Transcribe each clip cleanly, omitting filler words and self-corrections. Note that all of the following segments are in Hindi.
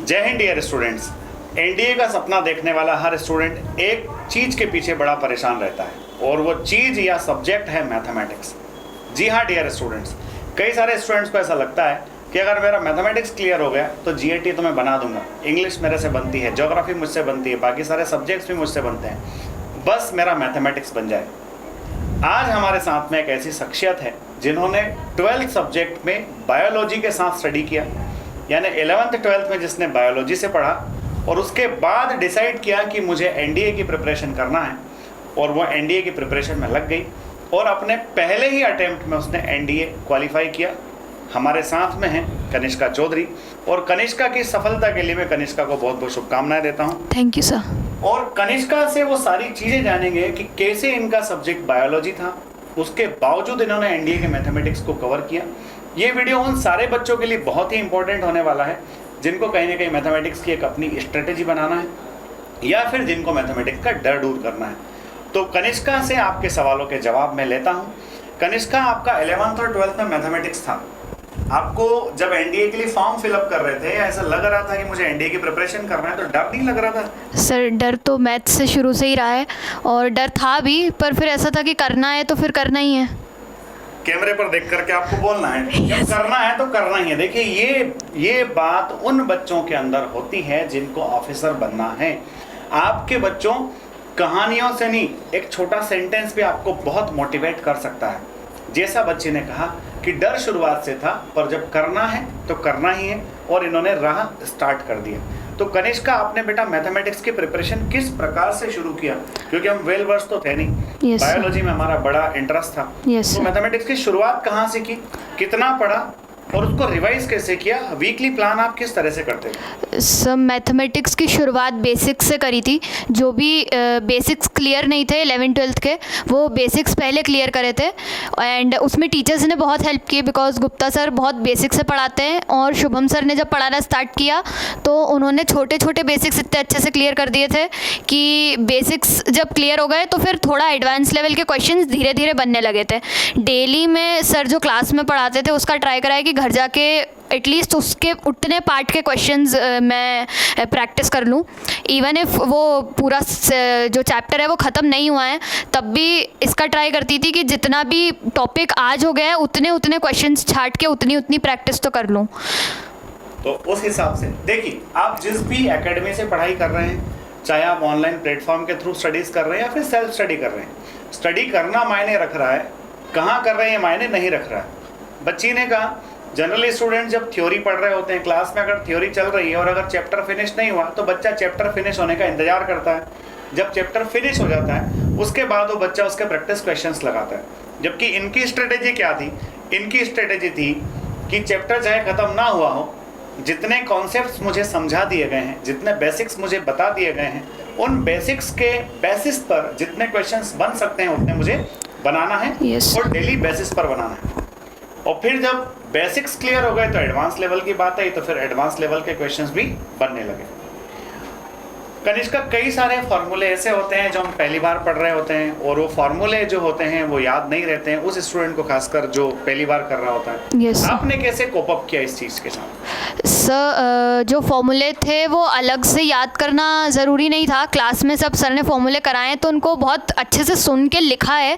जय हिंद डियर स्टूडेंट्स। एनडीए का सपना देखने वाला हर स्टूडेंट एक चीज़ के पीछे बड़ा परेशान रहता है और वो चीज़ या सब्जेक्ट है मैथमेटिक्स। जी हाँ डियर स्टूडेंट्स, कई सारे स्टूडेंट्स को ऐसा लगता है कि अगर मेरा मैथमेटिक्स क्लियर हो गया तो जीएटी तो मैं बना दूंगा, इंग्लिश मेरे से बनती है, ज्योग्राफी मुझसे बनती है, बाकी सारे सब्जेक्ट्स भी मुझसे बनते हैं, बस मेरा मैथमेटिक्स बन जाए। आज हमारे साथ में एक ऐसी शख्सियत है जिन्होंने 12th सब्जेक्ट में बायोलॉजी के साथ स्टडी किया, यानी 11th 12th में जिसने बायोलॉजी से पढ़ा और उसके बाद डिसाइड किया कि मुझे एनडीए की प्रिपरेशन करना है और वो एनडीए की प्रिपरेशन में लग गई और अपने पहले ही अटेम्प्ट में उसने एनडीए क्वालिफाई किया। हमारे साथ में है कनिष्का चौधरी और कनिष्का की सफलता के लिए मैं कनिष्का को बहुत बहुत शुभकामनाएं देता हूँ। Thank you sir. और कनिष्का से वो सारी चीज़ें जानेंगे कि कैसे इनका सब्जेक्ट बायोलॉजी था, उसके बावजूद इन्होंने एनडीए के मैथमेटिक्स को कवर किया। ये वीडियो उन सारे बच्चों के लिए बहुत ही इंपॉर्टेंट होने वाला है जिनको कहीं ना कहीं मैथमेटिक्स की एक अपनी स्ट्रेटेजी बनाना है या फिर जिनको मैथमेटिक्स का डर दूर करना है। तो कनिष्का से आपके सवालों के जवाब मैं लेता हूँ। कनिष्का, आपका 11th और 12th में मैथमेटिक्स था, आपको जब एनडीए के लिए फॉर्म फिलअप कर रहे थे ऐसा लग रहा था कि मुझे एनडीए की प्रिपरेशन करना है, तो डर नहीं लग रहा था? सर डर तो मैथ से शुरू से ही रहा है और डर था भी, पर फिर ऐसा था कि करना है तो फिर करना ही है। कैमरे पर देख करके आपको बोलना है, जब करना है तो करना ही है। देखिए ये बात उन बच्चों के अंदर होती है जिनको ऑफिसर बनना है। आपके बच्चों कहानियों से नहीं, एक छोटा सेंटेंस भी आपको बहुत मोटिवेट कर सकता है। जैसा बच्चे ने कहा कि डर शुरुआत से था, पर जब करना है तो करना ही है और इन्होंने राह स्टार्ट कर दिया। तो कनिष्का, आपने बेटा मैथमेटिक्स की प्रिपरेशन किस प्रकार से शुरू किया? क्योंकि हम वेल वर्स तो थे नहीं, बायोलॉजी में हमारा बड़ा इंटरेस्ट था। तो मैथमेटिक्स की शुरुआत कहाँ से की, कितना पढ़ा और उसको रिवाइज कैसे किया? वीकली प्लान आप किस तरह से करते हैं? सब मैथमेटिक्स की शुरुआत बेसिक्स से करी थी। जो भी बेसिक्स क्लियर नहीं थे 11th 12th के, वो बेसिक्स पहले क्लियर करे थे एंड उसमें टीचर्स ने बहुत हेल्प की बिकॉज गुप्ता सर बहुत बेसिक्स से पढ़ाते हैं और शुभम सर ने जब पढ़ाना स्टार्ट किया तो उन्होंने छोटे छोटे बेसिक्स इतने अच्छे से क्लियर कर दिए थे कि बेसिक्स जब क्लियर हो गए तो फिर थोड़ा एडवांस लेवल के क्वेश्चंस धीरे धीरे बनने लगे थे। डेली में सर जो क्लास में पढ़ाते थे उसका ट्राई कराया कि घर जाके एटलीस्ट उसके उतने पार्ट के क्वेश्चंस मैं प्रैक्टिस कर लूँ। इवन इफ वो पूरा जो चैप्टर है वो ख़त्म नहीं हुआ है तब भी इसका ट्राई करती थी कि जितना भी टॉपिक आज हो गया है उतने उतने क्वेश्चंस छाट के उतनी उतनी प्रैक्टिस तो कर लूँ। तो उस हिसाब से देखिए, आप जिस भी एकेडमी से पढ़ाई कर रहे हैं, चाहे आप ऑनलाइन प्लेटफॉर्म के थ्रू स्टडीज़ कर रहे हैं या फिर सेल्फ स्टडी कर रहे हैं, स्टडी करना मायने रख रहा है, कहाँ कर रहे हैं मायने नहीं रख रहा है। बच्ची ने कहा जनरली स्टूडेंट जब थ्योरी पढ़ रहे होते हैं क्लास में, अगर थ्योरी चल रही है और अगर चैप्टर फिनिश नहीं हुआ तो बच्चा चैप्टर फिनिश होने का इंतजार करता है। जब चैप्टर फिनिश हो जाता है उसके बाद वो बच्चा उसके प्रैक्टिस क्वेश्चंस लगाता है। जबकि इनकी स्ट्रेटेजी क्या थी? इनकी स्ट्रेटेजी थी कि चैप्टर चाहे ख़त्म ना हुआ हो, जितने कॉन्सेप्ट्स मुझे समझा दिए गए हैं, जितने बेसिक्स मुझे बता दिए गए हैं, उन बेसिक्स के बेसिस पर जितने क्वेश्चंस बन सकते हैं उतने मुझे बनाना है और डेली बेसिस पर बनाना है। और फिर जब बेसिक्स क्लियर हो गए तो एडवांस लेवल की बात आई, तो फिर एडवांस लेवल के क्वेश्चंस भी बनने लगे। कनिष्का, कई सारे फार्मूले ऐसे होते हैं जो हम पहली बार पढ़ रहे होते हैं और वो फार्मूले जो होते हैं वो याद नहीं रहते हैं उस स्टूडेंट को, खासकर जो पहली बार कर रहा होता है। आपने कैसे कोप अप किया इस चीज़ के साथ? सर जो फॉर्मूले थे वो अलग से याद करना ज़रूरी नहीं था। क्लास में सब सर ने फॉर्मूले कराए तो उनको बहुत अच्छे से सुन के लिखा है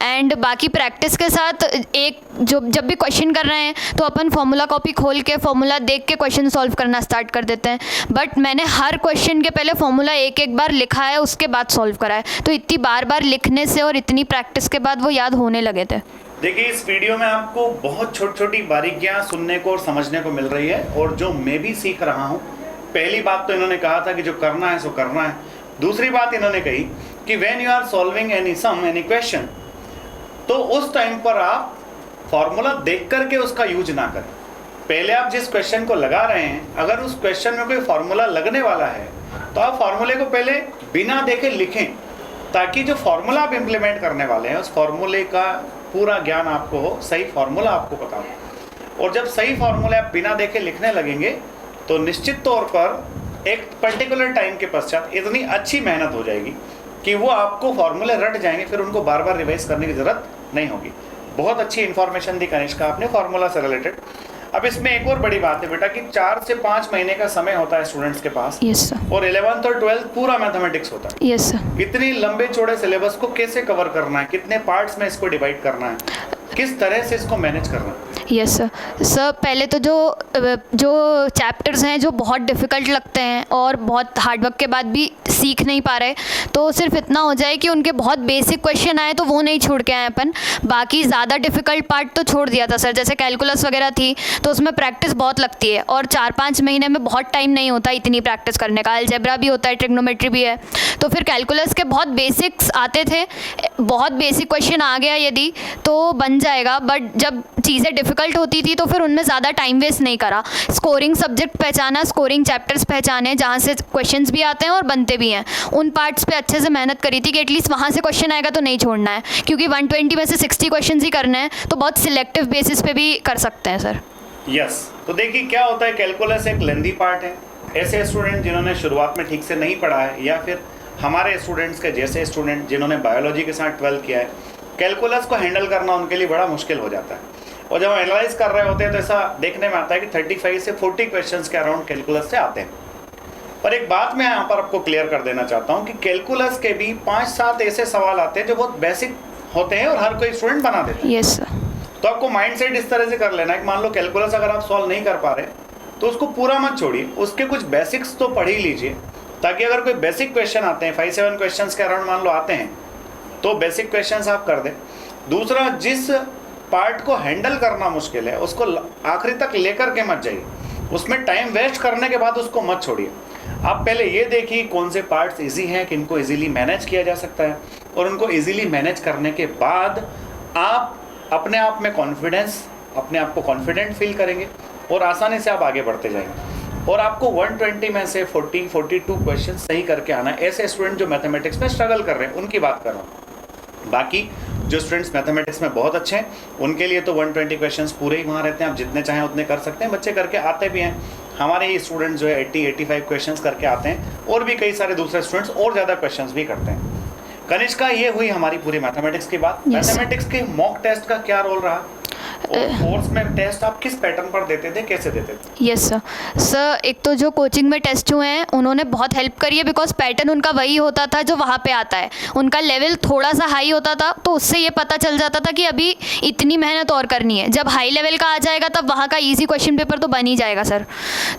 एंड बाकी प्रैक्टिस के साथ एक जब भी क्वेश्चन कर रहे हैं तो अपन फॉर्मूला कॉपी खोल के फॉर्मूला देख के क्वेश्चन सॉल्व करना स्टार्ट कर देते हैं। बट मैंने हर क्वेश्चन के पहले फॉर्मूला एक एक बार लिखा है, उसके बाद सॉल्व करा है। तो इतनी बार बार लिखने से और इतनी प्रैक्टिस के बाद वो याद होने लगे थे। देखिए, इस वीडियो में आपको बहुत छोटी छोटी बारीकियां सुनने को और समझने को मिल रही है और जो मैं भी सीख रहा हूं। पहली बात तो इन्होंने कहा था कि जो करना है सो करना है। दूसरी बात इन्होंने कही कि when you are solving any sum any question, तो उस टाइम पर आप फॉर्मूला देख करके उसका यूज ना करें। पहले आप जिस क्वेश्चन को लगा रहे हैं, अगर उस क्वेश्चन में कोई फॉर्मूला लगने वाला है तो आप फॉर्मूले को पहले बिना देखे लिखें, ताकि जो फॉर्मूला आप इम्प्लीमेंट करने वाले हैं उस फॉर्मूले का पूरा ज्ञान आपको हो, सही फॉर्मूला आपको पता हो। और जब सही फॉर्मूले आप बिना देखे लिखने लगेंगे तो निश्चित तौर पर एक पर्टिकुलर टाइम के पश्चात इतनी अच्छी मेहनत हो जाएगी कि वो आपको फॉर्मूले रट जाएंगे, फिर उनको बार बार रिवाइज करने की ज़रूरत नहीं होगी। बहुत अच्छी इन्फॉर्मेशन दी कनिष्का आपने फार्मूला से रिलेटेड। अब इसमें एक और बड़ी बात है बेटा कि 4 से 5 महीने का समय होता है स्टूडेंट्स के पास, यस सर, और 11th और 12th पूरा मैथमेटिक्स होता है। Yes sir. इतनी लंबे चौड़े सिलेबस को कैसे कवर करना है, कितने पार्ट्स में इसको डिवाइड करना है, किस तरह से इसको मैनेज करना है? Yes sir. सर पहले तो जो चैप्टर्स हैं जो बहुत डिफ़िकल्ट लगते हैं और बहुत हार्डवर्क के बाद भी सीख नहीं पा रहे, तो सिर्फ इतना हो जाए कि उनके बहुत बेसिक क्वेश्चन आए तो वो नहीं छोड़ के आए अपन, बाकी ज़्यादा डिफ़िकल्ट पार्ट तो छोड़ दिया था सर। जैसे कैलकुलस वगैरह थी तो उसमें प्रैक्टिस बहुत लगती है और 4-5 महीने में बहुत टाइम नहीं होता इतनी प्रैक्टिस करने का। अलजेब्रा भी होता है, ट्रिग्नोमेट्री भी है, तो फिर कैलकुलस के बहुत बेसिक्स आते थे, बहुत बेसिक क्वेश्चन आ गया यदि तो बन जाएगा, बट जब चीज़ें डिफ़िकल्ट होती थी तो फिर उनमें ज़्यादा टाइम वेस्ट नहीं करा। स्कोरिंग सब्जेक्ट पहचाना, स्कोरिंग चैप्टर्स पहचाने जहाँ से क्वेश्चंस भी आते हैं और बनते भी हैं, उन पार्ट्स पे अच्छे से मेहनत करी थी कि एटलीस्ट वहाँ से क्वेश्चन आएगा तो नहीं छोड़ना है, क्योंकि 120 में से 60 क्वेश्चन ही करने हैं, तो बहुत सिलेक्टिव बेसिस पे भी कर सकते हैं सर। यस, तो देखिए क्या होता है, कैलकुलस एक लेंदी पार्ट है। ऐसे स्टूडेंट जिन्होंने शुरुआत में ठीक से नहीं पढ़ा है, या फिर हमारे स्टूडेंट्स के जैसे स्टूडेंट जिन्होंने बायोलॉजी के साथ 12 किया है, कैलकुलस को हैंडल करना उनके लिए बड़ा मुश्किल हो जाता है। और जब हम एनालाइज कर रहे होते हैं तो ऐसा देखने में आता है कि 35 से 40 क्वेश्चंस के अराउंड कैलकुलस से आते हैं। पर एक बात मैं यहाँ पर आपको क्लियर कर देना चाहता हूँ कि कैलकुलस के भी 5-7 ऐसे सवाल आते हैं जो बहुत बेसिक होते हैं और हर कोई स्टूडेंट बना देता है। Yes sir. तो आपको माइंडसेट इस तरह से कर लेना है कि मान लो कैलकुलस अगर आप सॉल्व नहीं कर पा रहे तो उसको पूरा मत छोड़िए, उसके कुछ बेसिक्स तो पढ़ ही लीजिए, ताकि अगर कोई बेसिक क्वेश्चन आते हैं 5-7 क्वेश्चंस के अराउंड मान लो आते हैं तो बेसिक क्वेश्चंस आप कर दें। दूसरा, जिस पार्ट को हैंडल करना मुश्किल है उसको आखिरी तक लेकर के मत जाइए, उसमें टाइम वेस्ट करने के बाद उसको मत छोड़िए। आप पहले ये देखिए कौन से पार्ट्स इजी हैं, किनको इजीली मैनेज किया जा सकता है, और उनको इजीली मैनेज करने के बाद आप अपने आप में कॉन्फिडेंस, अपने आप को कॉन्फिडेंट फील करेंगे और आसानी से आप आगे बढ़ते जाएंगे। और आपको 120 में से 42 क्वेश्चन सही करके आना है। ऐसे स्टूडेंट जो मैथमेटिक्स में स्ट्रगल कर रहे हैं उनकी बात कर रहा हूँ। बाकी जो स्टूडेंट्स मैथमेटिक्स में बहुत अच्छे हैं उनके लिए तो 120 क्वेश्चंस पूरे ही वहाँ रहते हैं, आप जितने चाहें उतने कर सकते हैं, बच्चे करके आते भी हैं। हमारे ही स्टूडेंट्स जो है 80-85 क्वेश्चंस करके आते हैं, और भी कई सारे दूसरे स्टूडेंट्स और ज़्यादा क्वेश्चंस भी करते हैं। कनिष्का, ये हुई हमारी पूरी मैथमेटिक्स की बात। मैथमेटिक्स के मॉक टेस्ट का क्या रोल रहा? और कोर्स में टेस्ट आप किस पैटर्न पर देते थे, कैसे देते थे? Yes sir. सर एक तो जो कोचिंग में टेस्ट हुए हैं उन्होंने बहुत हेल्प करी है, बिकॉज पैटर्न उनका वही होता था जो वहाँ पे आता है। उनका लेवल थोड़ा सा हाई होता था तो उससे ये पता चल जाता था कि अभी इतनी मेहनत और करनी है। जब हाई लेवल का आ जाएगा तब वहाँ का ईजी क्वेश्चन पेपर तो बन ही जाएगा सर।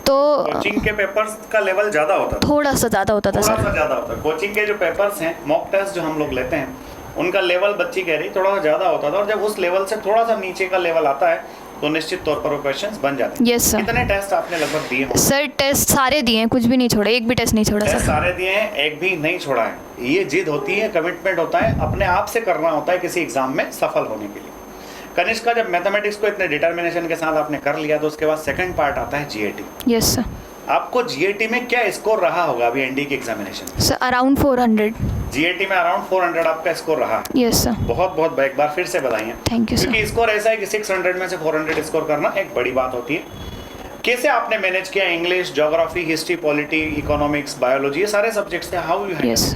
तो कोचिंग के पेपर्स का लेवल ज़्यादा होता था? थोड़ा सा ज़्यादा होता था सर। थोड़ा सा ज़्यादा होता है। कोचिंग के जो पेपर्स हैं, मॉक टेस्ट जो हम लोग लेते हैं, उनका लेवल बच्ची कह रही थोड़ा सा ज़्यादा होता था, और जब उस लेवल से थोड़ा सा नीचे का लेवल आता है तो निश्चित तौर पर वो क्वेश्चंस बन जाते हैं। Yes sir. कितने टेस्ट आपने लगभग दिए हैं? सर टेस्ट सारे दिए हैं, कुछ भी नहीं छोड़ा, एक भी टेस्ट नहीं छोड़ा टेस्ट सर। सारे दिए हैं, एक भी नहीं छोड़ा है। ये जिद होती है, कमिटमेंट होता है, अपने आप से करना होता है किसी एग्जाम में सफल होने के लिए। कनिष्का, जब मैथमेटिक्स को इतने डिटर्मिनेशन के साथ आपने कर लिया तो उसके बाद सेकंड पार्ट आता है जीएटी। Yes sir. आपको जीएटी में क्या स्कोर रहा होगा अभी एनडी के एग्जामिनेशन? Sir around 400। जीएटी में अराउंड 400 आपका स्कोर रहा है। Yes sir. बहुत बहुत एक बार फिर से बताइए। Thank you sir. क्योंकि स्कोर ऐसा है कि 600 में से 400 स्कोर करना एक बड़ी बात होती है। कैसे आपने मैनेज किया? English, geography, history, polity, economics, biology, ये सारे सब्जेक्ट्स थे, how you handle? Yes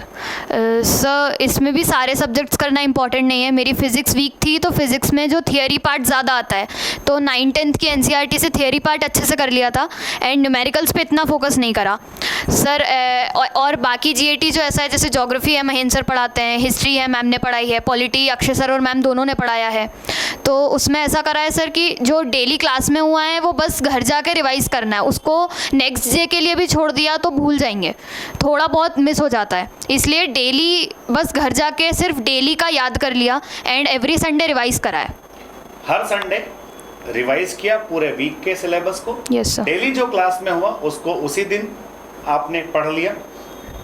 sir, इसमें भी सारे सब्जेक्ट्स करना इंपॉर्टेंट नहीं है। मेरी फिजिक्स वीक थी तो फिजिक्स में जो थियरी पार्ट ज़्यादा आता है, तो 9th-10th की एनसीईआरटी से थियरी पार्ट अच्छे से कर लिया था एंड न्यूमेरिकल्स पे इतना फोकस नहीं करा सर। और बाकी जीएटी जो ऐसा है, जैसे ज्योग्राफी है महेंद्र सर पढ़ाते हैं, हिस्ट्री है मैम ने पढ़ाई है, पॉलिटी अक्षय सर और मैम दोनों ने पढ़ाया है, तो उसमें ऐसा करा है सर कि जो डेली क्लास में हुआ है वो बस घर जाकर रिवाइज़ करना है, उसको नेक्स्ट डे के लिए भी छोड़ दिया तो भूल जाएंगे, थोड़ा बहुत मिस हो जाता है। इसलिए डेली बस घर जाके सिर्फ डेली का याद कर लिया एंड एवरी संडे रिवाइज करा है। हर संडे रिवाइज किया पूरे वीक के सिलेबस को? Yes sir. डेली जो क्लास में हुआ उसको उसी दिन आपने पढ़ लिया,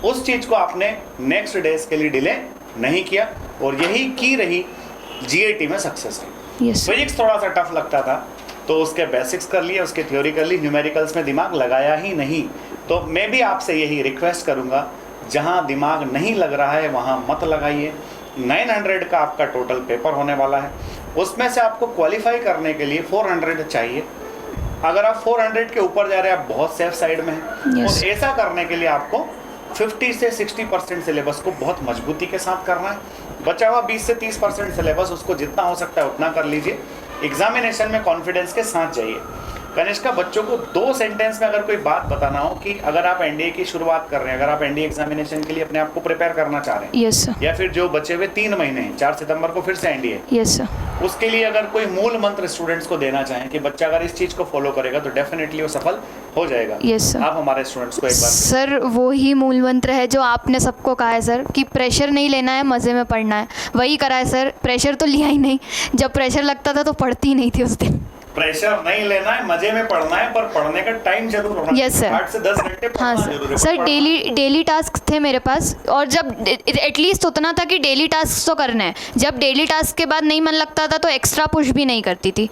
उस चीज़ को आपने नेक्स्ट डेज के लिए डिले नहीं किया, और यही की रही जीएटी में सक्सेस की। यस। फिजिक्स थोड़ा सा टफ लगता था तो उसके बेसिक्स कर लिए, उसके थ्योरी कर ली, न्यूमेरिकल्स में दिमाग लगाया ही नहीं। तो मैं भी आपसे यही रिक्वेस्ट करूंगा, जहां दिमाग नहीं लग रहा है वहां मत लगाइए। 900 का आपका टोटल पेपर होने वाला है, उसमें से आपको क्वालिफाई करने के लिए 400 चाहिए। अगर आप 400 के ऊपर जा रहे हैं आप बहुत सेफ साइड में हैं। Yes. और ऐसा करने के लिए आपको 50 से 60% सिलेबस को बहुत मजबूती के साथ करना है। बचा हुआ 20 से 30% सिलेबस, उसको जितना हो सकता है उतना कर लीजिए। एग्जामिनेशन में कॉन्फिडेंस के साथ जाइए। कनिष्का, बच्चों को 2 सेंटेंस में अगर कोई बात बताना हो कि अगर आप एनडीए की शुरुआत कर रहे हैं, अगर आप एनडीए एग्जामिनेशन के लिए अपने आप को प्रिपेयर करना चाह रहे हैं, यस सर, या फिर जो बचे हुए 3 महीने हैं, 4 सितंबर को फिर से एनडीए, यस सर, उसके लिए अगर कोई मूल मंत्र स्टूडेंट्स को देना चाहें कि बच्चा अगर इस चीज को फॉलो करेगा तो डेफिनेटली वो सफल हो जाएगा, यस सर। आप हमारे स्टूडेंट्स को एक बार सर वो ही मूल मंत्र है जो आपने सबको कहा है सर, कि प्रेशर नहीं लेना है, मज़े में पढ़ना है। वही करा है सर, प्रेशर तो लिया ही नहीं। जब प्रेशर लगता था तो पढ़ती ही नहीं थी उस दिन। प्रेशर नहीं लेना है, मजे में पढ़ना है, पर पढ़ने का टाइम जरूर होना Yes, sir. 8 से 10 घंटे पढ़ना हाँ जरूर है। सर, डेली टास्क थे मेरे पास, और जब एटलीस्ट उतना था कि डेली टास्क तो करना है। जब डेली टास्क के बाद नहीं मन लगता था तो एक्स्ट्रा पुश भी नहीं करती थी,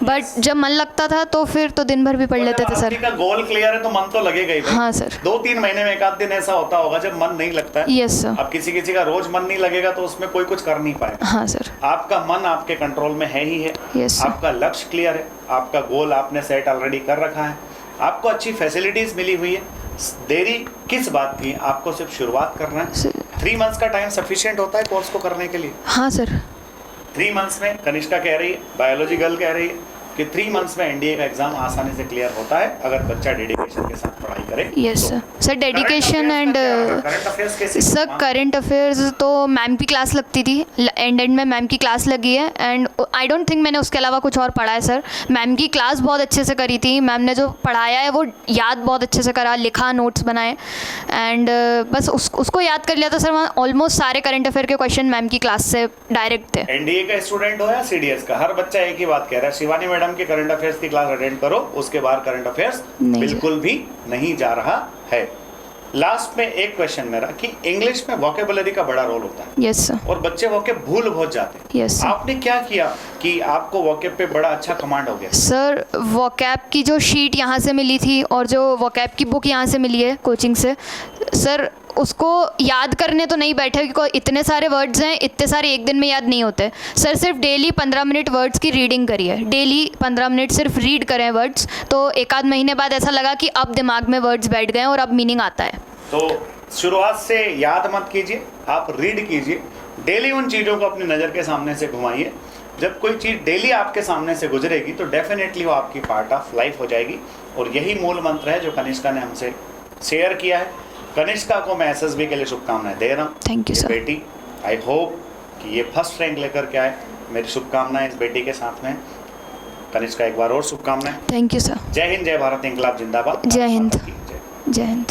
बट जब मन लगता था तो फिर तो दिन भर भी पढ़ लेते थे सर। का गोल क्लियर है तो मन तो लगेगा ही भाई। हाँ सर। 2-3 महीने में एक आध दिन ऐसा होता होगा जब मन नहीं लगता है। Yes sir. अब किसी का रोज मन नहीं लगेगा तो उसमें कोई कुछ कर नहीं पाएगा। हाँ सर। आपका मन आपके कंट्रोल में है ही है। Yes sir. आपका लक्ष्य क्लियर है, आपका गोल आपने सेट ऑलरेडी कर रखा है, आपको अच्छी फैसिलिटीज मिली हुई है। देरी किस बात की, आपको सिर्फ शुरुआत करना है। 3 मंथ्स का टाइम सफिशिएंट होता है कोर्स को करने के लिए। हाँ सर। 3 मंथ्स में कनिष्का कह रही है, बायोलॉजी गर्ल कह रही है कि 3 मंथ्स में एनडीए का एग्जाम आसानी से क्लियर होता है अगर बच्चा डेडिकेशन के साथ पढ़ाई करे। Yes sir. Sir dedication and current affairs कैसे? सर करंट अफेयर्स तो मैम की क्लास लगती थी, एंड में मैम की क्लास लगी है, एंड आई डोंट थिंक मैंने उसके अलावा कुछ और पढ़ा है सर। मैम की क्लास बहुत अच्छे से करी थी, मैम ने जो पढ़ाया है वो याद बहुत अच्छे से करा, लिखा, नोट्स बनाए, एंड बस उसको याद कर लिया था सर। वहाँ ऑलमोस्ट सारे करंट अफेयर के क्वेश्चन मैम की क्लास से डायरेक्ट थे। एनडीए का स्टूडेंट हो या सीडीएस का, हर बच्चा एक ही बात कह रहा है, शिवानी मैडम की करंट अफेयर्स की क्लास अटेंड करो, उसके बाद करंट अफेयर्स नहीं बिल्कुल भी नहीं जा रहा है। लास्ट में एक क्वेश्चन मेरा कि इंग्लिश में वोकेबुलरी का बड़ा रोल होता है। Yes sir. और बच्चे वोकेब भूल बहुत जाते हैं। Yes sir. आपने क्या किया कि आपको वोकेब पे बड़ा अच्छा कमांड हो गया? सर वोकैब की जो शीट यहाँ से मिली थी और जो वोकैब की बुक यहाँ से मिली है कोचिंग से, सर उसको याद करने तो नहीं बैठे क्योंकि इतने सारे वर्ड्स हैं, इतने सारे एक दिन में याद नहीं होते। सर सिर्फ डेली 15 मिनट वर्ड्स की रीडिंग करिए, डेली 15 मिनट सिर्फ रीड करें वर्ड्स, तो एक आध महीने बाद ऐसा लगा कि अब दिमाग में वर्ड्स बैठ गए और अब मीनिंग आता है। तो शुरुआत से याद मत कीजिए, आप रीड कीजिए, डेली उन चीज़ों को अपनी नज़र के सामने से घुमाइए। जब कोई चीज़ डेली आपके सामने से गुजरेगी तो डेफिनेटली वो आपकी पार्ट ऑफ लाइफ हो जाएगी। और यही मूल मंत्र है जो कनिष्का ने हमसे शेयर किया है। कनिष्का को मैं एसएसबी के लिए शुभकामनाएं दे रहा हूँ। Thank you sir. बेटी, आई होप कि ये फर्स्ट रैंक लेकर के आए। मेरी शुभकामनाएं इस बेटी के साथ में। कनिष्का, एक बार और शुभकामनाएं। Thank you sir. जय हिंद, जय भारत, इंकलाब जिंदाबाद। जय हिंद। जय। जय हिंद।